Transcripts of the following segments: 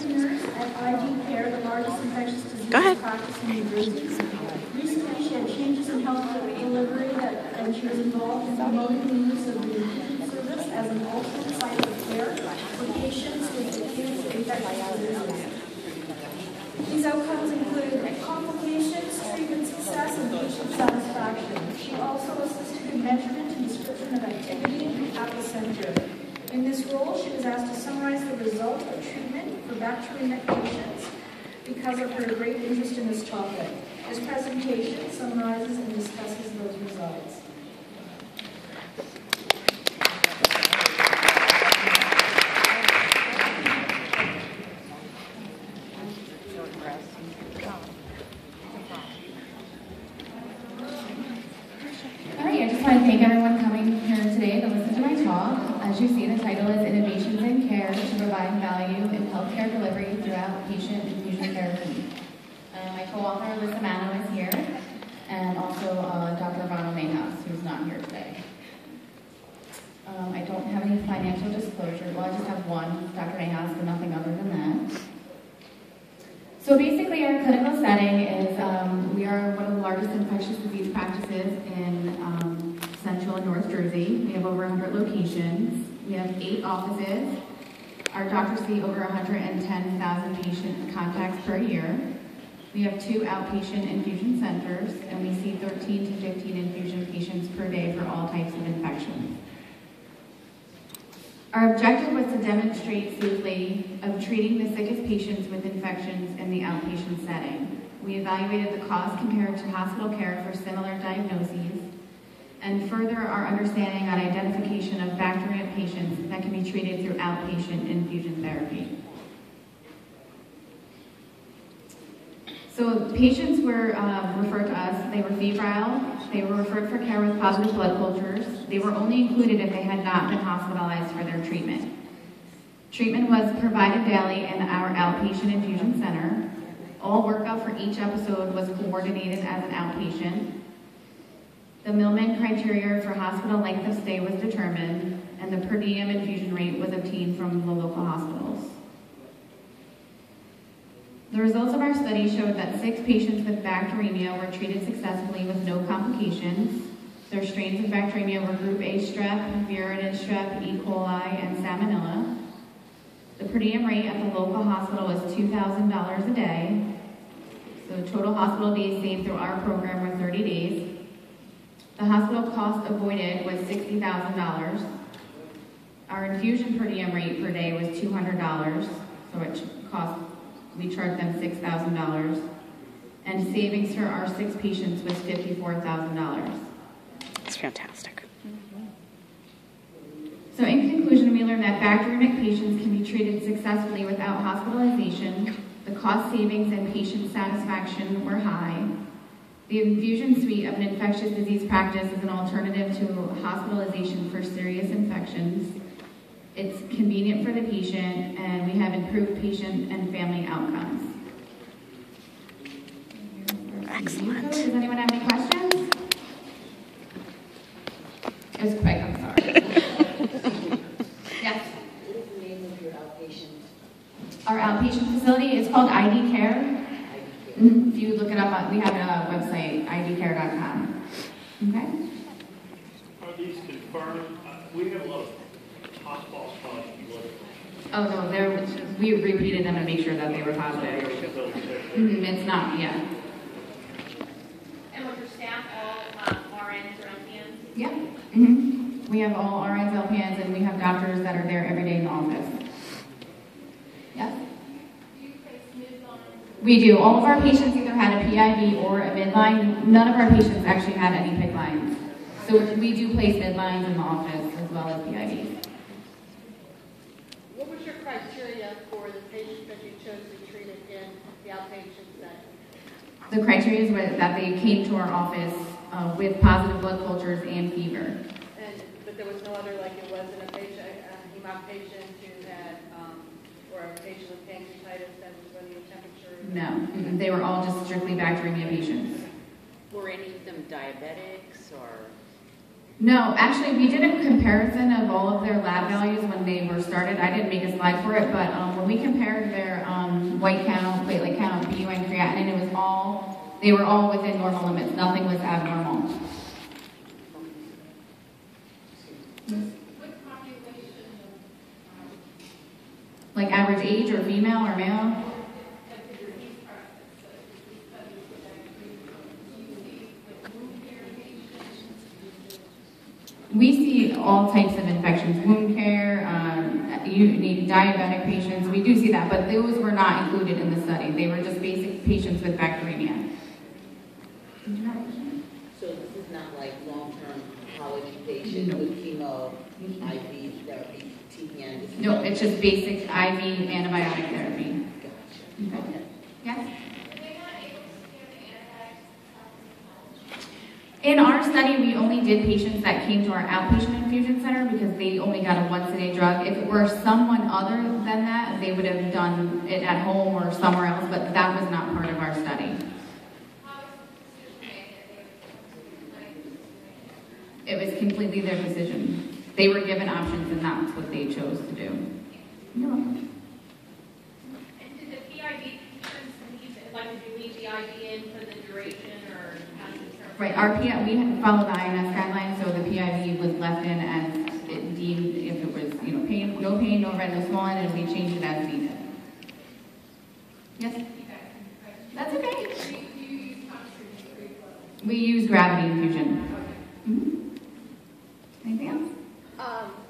nurse at ID Care, the largest infectious disease practice in New Jersey. Recently, she had changes in healthcare delivery and she was involved in promoting the use of the infusion service as an alternate site of care for patients with acute infectious diseases. These outcomes include complications, treatment success, and patient satisfaction. She also assisted in measurement and description of activity at the center. In this role, she was asked to summarize the result of treatment for bacteremic patients because of her great interest in this topic. This presentation summarizes and discusses those results. All right, I just want to thank everyone coming here today to listen to my talk. As you see, the title is Innovations in Care to Provide Value in Healthcare Delivery Throughout Patient Infusion Therapy. My co-author, Alyssa Mano, is here, and also Dr. Ronald Mayhouse, who's not here today. I don't have any financial disclosure. Well, I just have one, Dr. Mayhouse, but nothing other than that. So basically, our clinical setting is we are one of the largest infectious disease practices in Central and North Jersey. We have over 100 locations. We have 8 offices. Our doctors see over 110,000 patient contacts per year. We have 2 outpatient infusion centers, and we see 13 to 15 infusion patients per day for all types of infections. Our objective was to demonstrate safely of treating the sickest patients with infections in the outpatient setting. We evaluated the cost compared to hospital care for similar diagnoses, and further our understanding on identification of bacterial patients that can be treated through outpatient infusion therapy. So patients were referred to us. They were febrile. They were referred for care with positive blood cultures. They were only included if they had not been hospitalized for their treatment. Treatment was provided daily in our outpatient infusion center. All workup for each episode was coordinated as an outpatient. The Millman criteria for hospital length of stay was determined, and the per diem infusion rate was obtained from the local hospitals. The results of our study showed that 6 patients with bacteremia were treated successfully with no complications. Their strains of bacteremia were group A strep, viridin strep, E. coli, and salmonella. The per diem rate at the local hospital was $2,000 a day. So total hospital days saved through our program were 30 days. The hospital cost avoided was $60,000. Our infusion per diem rate per day was $200, so we charged them $6,000, and savings for our 6 patients was $54,000. That's fantastic. So in conclusion, we learned that bacteremic patients can be treated successfully without hospitalization. The cost savings and patient satisfaction were high. The infusion suite of an infectious disease practice is an alternative to hospitalization for serious infections. It's convenient for the patient, and we have improved patient and family outcomes. Excellent. Does anyone have any questions? It was quick, I'm sorry. Yes? What is the name of your outpatient? Our outpatient facility is called ID Care. If you look it up, we have a website, idcare.com. Okay? Are these confirmed? We have a lot of hospitals calling blood. Oh no, we repeated them to make sure that they were positive. It's not, yeah. And with your staff, all RNs or LPNs? Yeah. We have all RNs, LPNs, and we have doctors that are there every day in the office. Yes? Do you place midlines? We do. All of our patients either had a PIV or a midline. None of our patients actually had any PIC lines. So we do place midlines in the office as well as PIVs. What was your criteria for the patients that you chose to treat in the outpatient setting? The criteria is that they came to our office with positive blood cultures and fever. But there was no other, like it wasn't a patient, a hemoc patient who had, or a patient with pancreatitis that was running a temperature? No, they were all just strictly bacteremia patients. Were any of them diabetics or? No, actually, we did a comparison of all of their lab values when they were started. I didn't make a slide for it, but when we compared their white count, platelet count, BUN, creatinine, it was all, they were all within normal limits. Nothing was abnormal. What population Like average age or female or male? of the disease process, so disease studies that you see with wound care patients? We see all types of infections, wound care, you need diabetic patients. We do see that, but those were not included in the study. They were just basic patients with bacteremia. So this is not like long-term oncology patient with chemo, IV therapy, TPN? This is No, it's just basic IV antibiotic therapy. Gotcha. Okay. Yes? Are they not able to give the antibiotics? In our study, we only did patients that came to our outpatient infusion center because they only got a once-a-day drug. If it were someone other than that, they would have done it at home or somewhere else, but that was not part of our study. How is the decision made that they would come to the clinic? It was completely their decision. They were given options, and that's what they chose to do. You're welcome. And did the PIV patients leave, like, did you leave the IV in for the duration, or how did it turn? Right, our PI, we had followed the INS guidelines, so the PIV was left in as it deemed if it was, pain, no red, no swollen, and we changed it as needed. Yes? That's okay. We use gravity infusion. Anything else?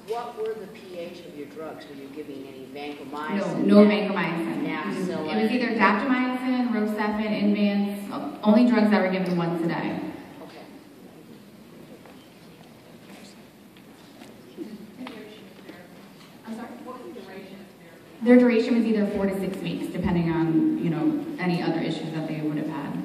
What were the pH of your drugs? Were you giving any vancomycin? No vancomycin. Nafcillin? It was either daptomycin, Rocephin, Invance, only drugs that were given once a day. Okay. I'm sorry? Their duration was either 4 to 6 weeks, depending on, any other issues that they would have had.